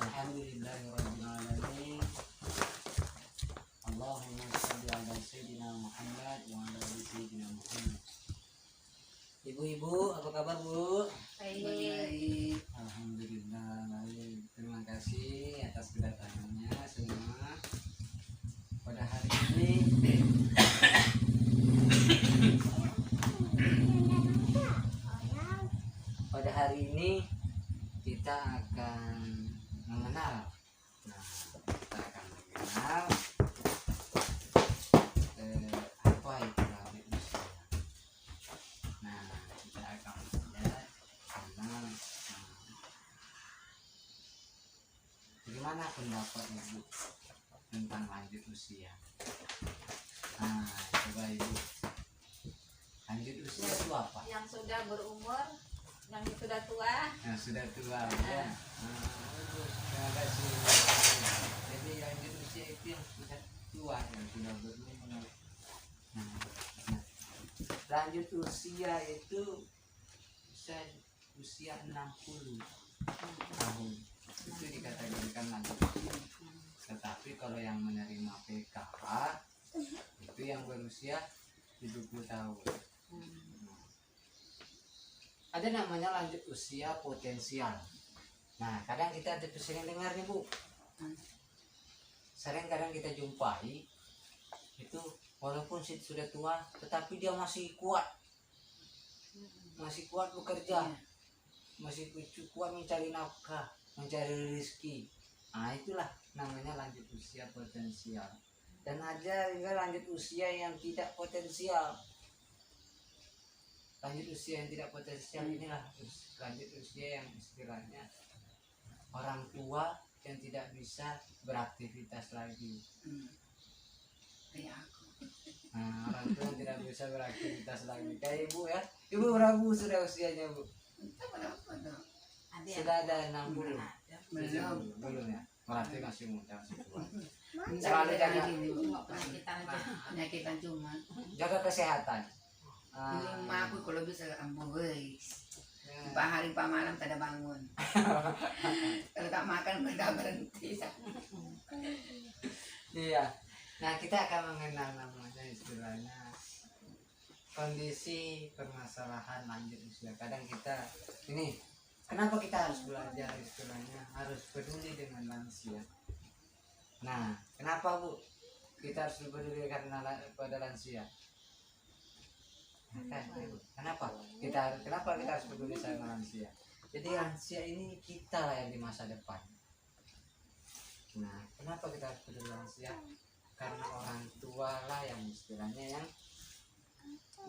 Alhamdulillahirabbil alamin. Allahumma shalli ala sayyidina Muhammad wa ala ali sayyidina Muhammad. Ibu-ibu, apa kabar, Bu? Baik. Alhamdulillah, baik. Terima kasih atas kedatangannya semua pada hari ini. Pada hari ini kita akan mengenal. Nah, kita akan mengenal apa itu lanjut usia. Nah, kita akan belajar tentang bagaimana pendapat Ibu tentang lanjut usia. Nah, coba Ibu, lanjut usia itu apa? Yang sudah berumur, yang sudah tua. Yang sudah tua, ya. Terima kasih. Jadi lanjut usia itu yang sudah tua, yang sudah berumur. Nah, lanjut usia itu bisa usia 60 tahun. Itu dikategorikan lanjut usia. Tetapi kalau yang menerima PKH itu yang berusia 70 tahun. Ada namanya lanjut usia potensial. Nah, kadang kita sering dengar nih, Bu. Sering kadang kita jumpai itu walaupun sudah tua tetapi dia masih kuat. Masih kuat bekerja. Masih kuat mencari nafkah, mencari rezeki. Nah, itulah namanya lanjut usia potensial. Dan ada juga lanjut usia yang tidak potensial. Lanjut usia yang tidak potensial inilah lanjut usia yang istilahnya orang tua yang tidak bisa beraktivitas lagi. Kayak aku. Nah, orang tua yang tidak bisa beraktivitas lagi. Kayak Ibu ya. Ibu berapa sudah usianya, Bu? Sudah ada 60. Belum ya. Berarti masih muda, masih kuat. Selalu jaga penyakitan cuma. jaga kesehatan. Rumah aku kalau bisa ampuh guys. Pak hari Pak malam tak ada bangun. Kalau tak makan berdak berhenti. Iya. Nah, kita akan mengenal namanya istilahnya kondisi permasalahan lanjut usia. Kadang kita ini kenapa kita harus belajar istilahnya harus peduli dengan lansia. Nah, kenapa, Bu? Kita harus peduli karena pada lansia. Kenapa kita harus peduli sama lansia? Jadi lansia ini kita lah yang di masa depan. Nah, kenapa kita harus peduli lansia? Karena orang tua lah yang istilahnya yang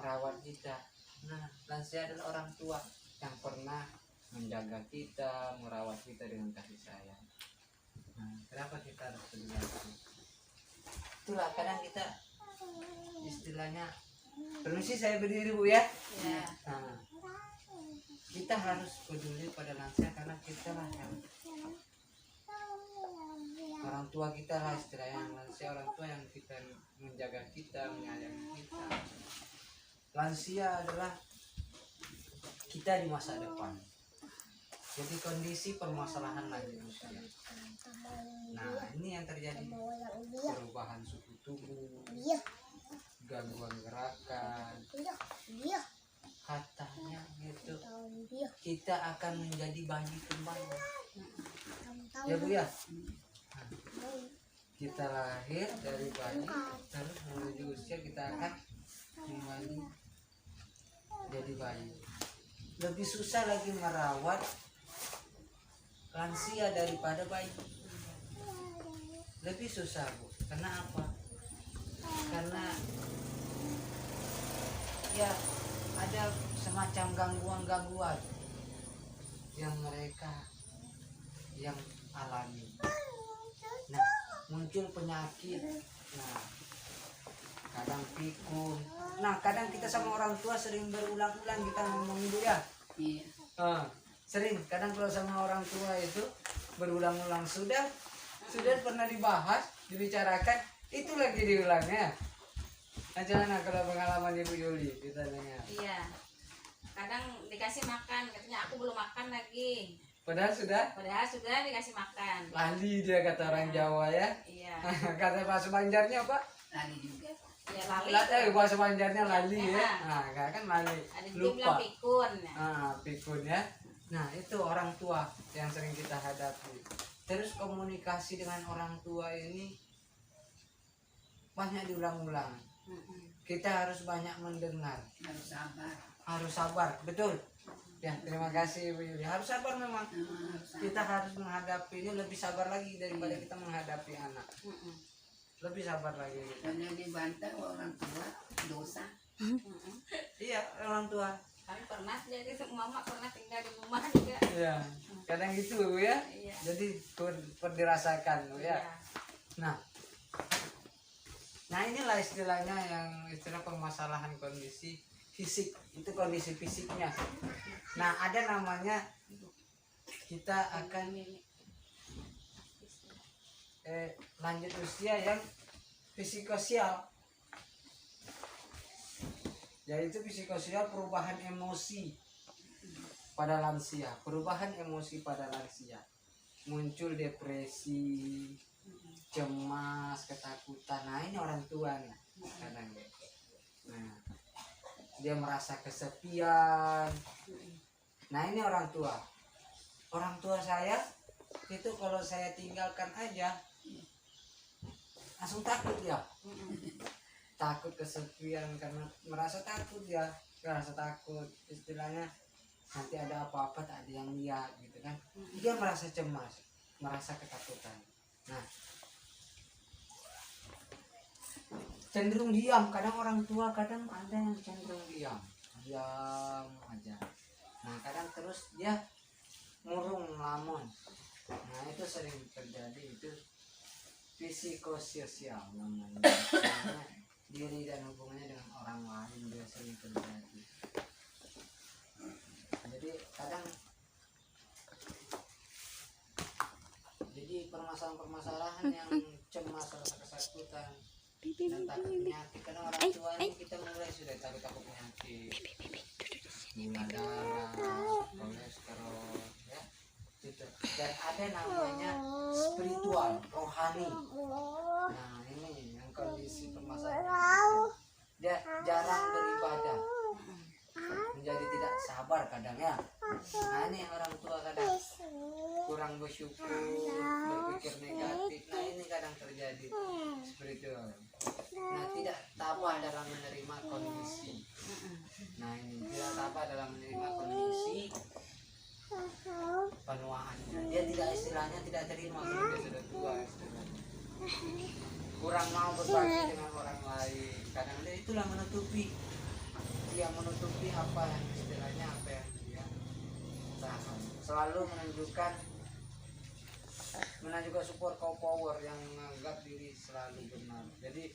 merawat kita. Nah, lansia adalah orang tua yang pernah menjaga kita, merawat kita dengan kasih sayang. Nah, kenapa kita harus peduli lansia? Itulah kadang kita istilahnya. Permisi, saya berdiri, Bu ya. Ya. Nah, kita harus peduli pada lansia karena kita lah yang orang tua kita lah istilahnya lansia, orang tua yang kita menjaga kita, menyayangi kita. Lansia adalah kita di masa depan. Jadi kondisi permasalahan lanjut usia. Nah, ini yang terjadi perubahan suhu tubuh, gangguan gerakan, katanya gitu kita akan menjadi bayi kembali ya, Bu ya. Kita lahir dari bayi terus menuju usia kita akan kembali jadi bayi. Lebih susah lagi merawat lansia daripada bayi, lebih susah, Bu. Karena apa? Karena ya ada semacam gangguan-gangguan yang mereka yang alami. Nah, muncul penyakit. Nah, kadang pikun. Nah, kadang kita sama orang tua sering berulang-ulang kita ngomong itu ya. Iya. Sering. Kadang kalau sama orang tua itu berulang-ulang sudah pernah dibahas, dibicarakan, itu lagi diulangnya. Nah, gimana kalau pengalaman Ibu Yuli ditanya? Iya. Kadang dikasih makan, katanya aku belum makan lagi. Padahal sudah dikasih makan. lali dia kata orang Jawa ya. Iya. Kata bahasa Banjarnya apa? Lali juga. Ya lali. Bahasa Banjarnya lali ya. Ya. Nah, kan lali. Ada juga bilang Lupa. pikun. Pikun ya. Nah, itu orang tua yang sering kita hadapi. Terus komunikasi dengan orang tua ini banyak diulang-ulang. Kita harus banyak mendengar. Harus sabar. Harus sabar, betul. Ya, terima kasih Bu Yuli. Harus sabar memang. Harus sabar. Kita harus menghadapi ini lebih sabar lagi daripada kita menghadapi anak. Lebih sabar lagi. Soalnya dibantah orang tua dosa. Iya, orang tua. Kami pernah jadi mama pernah tinggal di rumah juga. Iya, kadang gitu Bu ya. Iya. Jadi dirasakan Bu ya. Iya. Nah inilah istilahnya yang istilah permasalahan kondisi fisik. Itu kondisi fisiknya. Nah ada namanya kita akan lanjut usia yang psikososial. Yaitu psikososial perubahan emosi pada lansia. Perubahan emosi pada lansia. Muncul depresi, cemas, ketakutan. Nah ini orang tua nih kadang ya. Nah dia merasa kesepian. Nah ini orang tua. Orang tua saya itu kalau saya tinggalkan aja langsung takut ya. Takut kesepian karena merasa takut ya. Merasa takut istilahnya nanti ada apa-apa tak ada yang lihat gitu kan. Dia merasa cemas, merasa ketakutan. Nah cenderung diam. Kadang orang tua kadang ada yang cenderung diam aja. Nah kadang terus dia murung ngelamun. Nah itu sering terjadi. Itu psikososial namanya. Karena diri dan hubungannya dengan orang lain dia sering terjadi. Jadi kadang permasalahan-permasalahan yang cemas, rasa ketakutan dan takut penyakit. Karena orang tua ini kita mulai sudah takut penyakit, gula darah, kolesterol, ya. Gitu. Dan ada namanya spiritual, rohani. Nah ini yang kondisi permasalahan. Dia jarang beribadah, menjadi tidak sabar kadang ya. Nah ini orang tua kadang kurang bersyukur, berpikir negatif. Nah ini kadang terjadi spiritual. Nah tidak tabah dalam menerima kondisi. Nah ini tidak tabah dalam menerima kondisi penuaannya. Dia tidak istilahnya tidak terima kalau dia sudah tua istilahnya. Kurang mau berbagi dengan orang lain. Kadang dia itulah menutupi. Dia menutupi apa yang istilahnya apa yang dia tahan. Selalu menunjukkan support power yang menganggap diri selalu benar. Jadi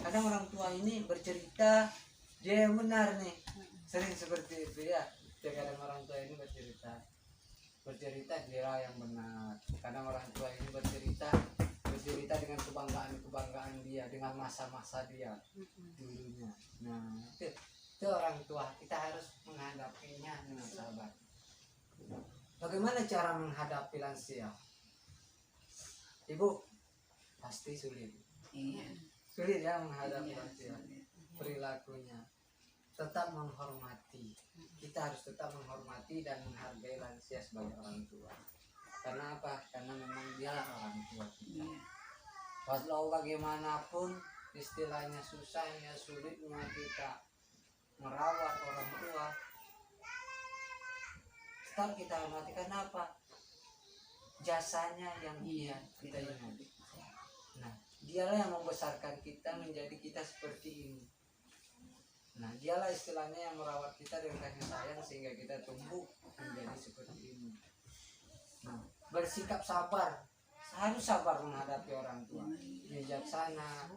kadang orang tua ini bercerita dia yang benar nih. Sering seperti itu ya. Kadang orang tua ini bercerita dia yang benar. Kadang orang tua ini bercerita dengan kebanggaan dia, dengan masa-masa dia dulunya. Nah itu orang tua, kita harus menghadapinya dengan sabar. Bagaimana cara menghadapi lansia? Ibu pasti sulit. Iya. Sulit ya menghadapi lansia. Perilakunya tetap menghormati. Kita harus tetap menghormati dan menghargai lansia sebagai orang tua. Karena apa? Karena memang dialah orang tua kita. Walau bagaimanapun istilahnya susahnya, sulitnya kita merawat orang tua, tetap kita hormati. Karena apa? Jasanya yang kita ingat. Nah, dialah yang membesarkan kita menjadi kita seperti ini. Nah, dialah istilahnya yang merawat kita dengan kasih sayang sehingga kita tumbuh menjadi seperti ini. Nah, bersikap sabar, harus sabar menghadapi orang tua, bijaksana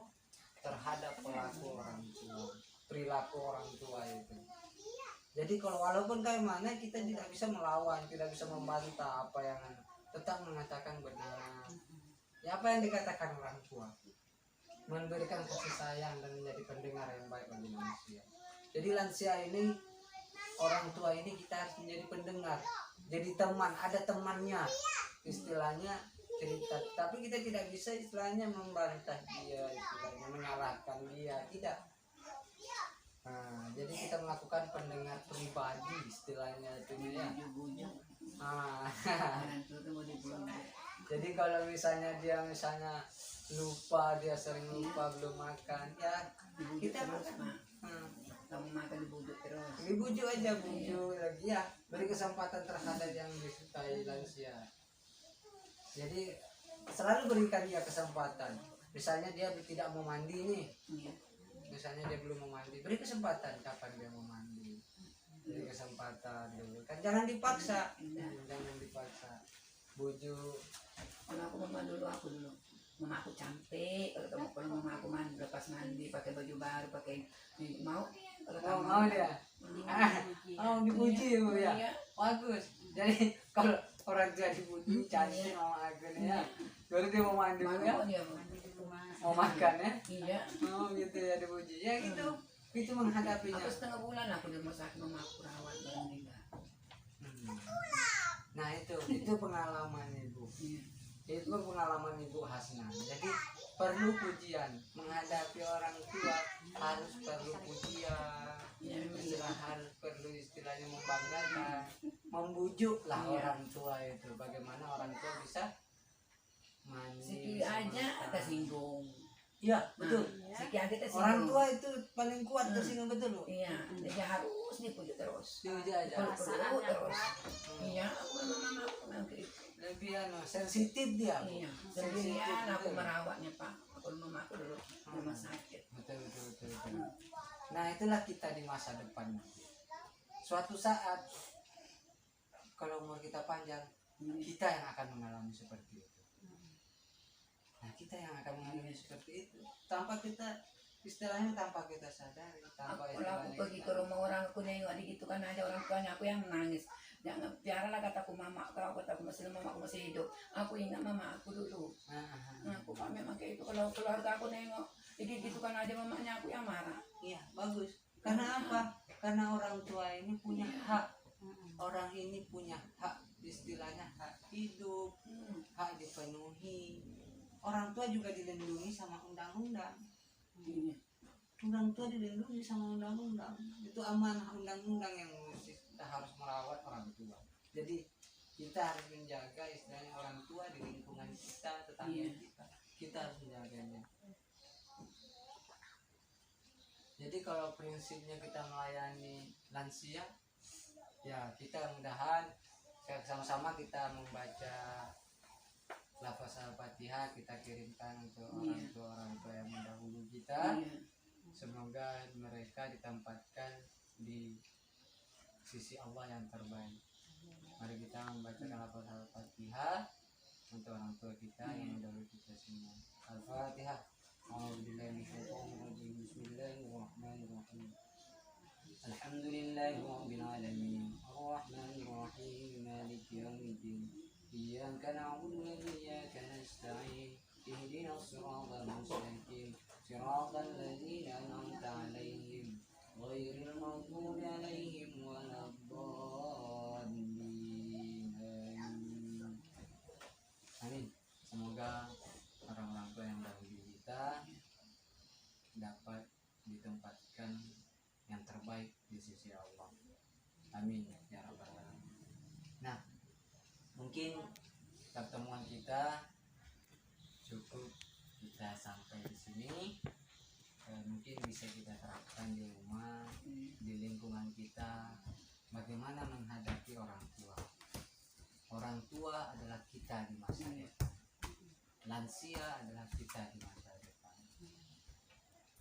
terhadap perilaku orang tua itu. Jadi kalau walaupun kayak mana kita tidak bisa melawan, tidak bisa membantah apa yang tetap mengatakan benar. Ya apa yang dikatakan orang tua, memberikan kasih sayang dan menjadi pendengar yang baik bagi manusia. Jadi lansia ini, orang tua ini kita harus menjadi pendengar jadi teman, ada temannya istilahnya cerita, tapi kita tidak bisa istilahnya membantah dia, istilahnya menyalahkan dia, tidak. Nah, jadi kita melakukan pendengar pribadi istilahnya itu ya. Bujuk-bujuk. Ah, Orang tua tuh mau dibuang. jadi kalau misalnya dia lupa, dia sering lupa belum makan, ya Dibujuk kita terus, makan. Mak. Hmm. Kamu makan dibujuk terus. Dibujuk aja, bujuk lagi ya, beri kesempatan terhadap yang disukai lansia. Jadi selalu berikan dia kesempatan. Misalnya dia tidak mau mandi nih, Iya. misalnya dia belum mau mandi, beri kesempatan kapan dia mau mandi, beri kesempatan dulu kan, jangan dipaksa. Jangan dipaksa, bujuk. Kalau aku aku dulu mama aku cantik, kalau mama aku mandi lepas mandi pakai baju baru, pakai mau kalau kamu Mau dia dipuji Bu ya, Iya. bagus. Jadi kalau orang tua dipuji cantik mama Agun ya, baru dia mau mandi Bu ya, Mau dia Bu. Mandi di rumah. mau makan ya, Iya. oh gitu ya, dipuji ya gitu, itu menghadapinya. Aku setengah bulan aku di rumah sakit, mama aku rawat baru meninggal. Hmm. Nah itu pengalaman Ibu. Iya. Itu pengalaman Ibu Hasna. Jadi perlu pujian, menghadapi orang tua harus perlu pujian. Iya, Istilah harus perlu istilahnya membanggakan, membujuk lah Iya. orang tua itu. Bagaimana orang tua bisa mandi. Sikit aja tersinggung. Iya betul. Nah, sikit aja tersinggung. Orang tua itu paling kuat tersinggung, betul loh. Iya, jadi harus dipuji terus. Dipuji aja. Perlu terus. Hmm. Iya, aku memang aku nanti. Lebih sensitif dia. Bu. Iya, Sensitif, sendirian aku betul. merawatnya Pak. Aku mama aku dulu di rumah sakit. Betul. Nah itulah kita di masa depan. Suatu saat kalau umur kita panjang, kita yang akan mengalami seperti itu. Nah kita yang akan mengalami seperti itu tanpa kita istilahnya, tanpa kita sadari, tanpa Kalau aku istilahnya pergi ke rumah orang, aku nengok di gitu kan ada orang tuanya, aku yang menangis. Jangan biarlah kataku mama, kataku masih mama aku masih hidup. Aku ingat mama aku dulu. Nah, aku kan memang kayak itu. Kalau keluarga aku nengok gitu kan ada mamanya, aku yang marah. Iya bagus. Karena apa? Karena orang tua ini punya hak. Orang ini punya hak, istilahnya hak hidup, hak dipenuhi. Orang tua juga dilindungi sama undang-undang. Iya. Orang tua dilindungi sama undang-undang. Itu amanah undang-undang yang kita harus merawat orang tua. Jadi kita harus menjaga istilahnya orang tua di lingkungan kita, tetangga Iya. kita harus menjaganya. Jadi kalau prinsipnya kita melayani lansia, ya kita mudahan sama-sama kita membaca lafaz Al-Fatihah, kita kirimkan untuk orang tua yang mendahului kita. Iya. Semoga mereka ditempatkan di sisi Allah yang terbaik. Mari kita membaca lafaz Al-Fatihah untuk orang tua kita yang mendahului kita semua. Al-Fatihah. Bismillahirrahmanirrahim. Alhamdulillahi rabbil alamin. Arrahmanir rahim. Maliki yaumiddin. Iyyaka na'budu wa iyyaka nasta'in. Ihdinas siratal mustaqim. Siratal ladzina an'amta 'alaihim ghairil maghdubi 'alaihim waladdallin. Amin. Semoga orang-orang tua yang dahulu kita dapat ditempatkan yang terbaik di sisi Allah. Amin ya rabbal alamin. Nah, mungkin pertemuan kita cukup kita sampai di sini. Mungkin bisa kita terapkan di rumah, di lingkungan kita, bagaimana menghadapi orang tua. Orang tua adalah kita di masa depan. Lansia adalah kita di masa depan.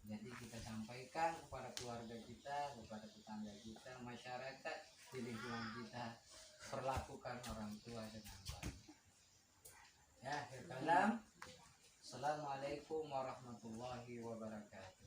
Jadi kita sampaikan kepada keluarga kita, kepada tetangga kita, masyarakat di lingkungan kita, perlakukan orang tua dengan baik. Ya, akhir kalam. Assalamualaikum warahmatullahi wabarakatuh.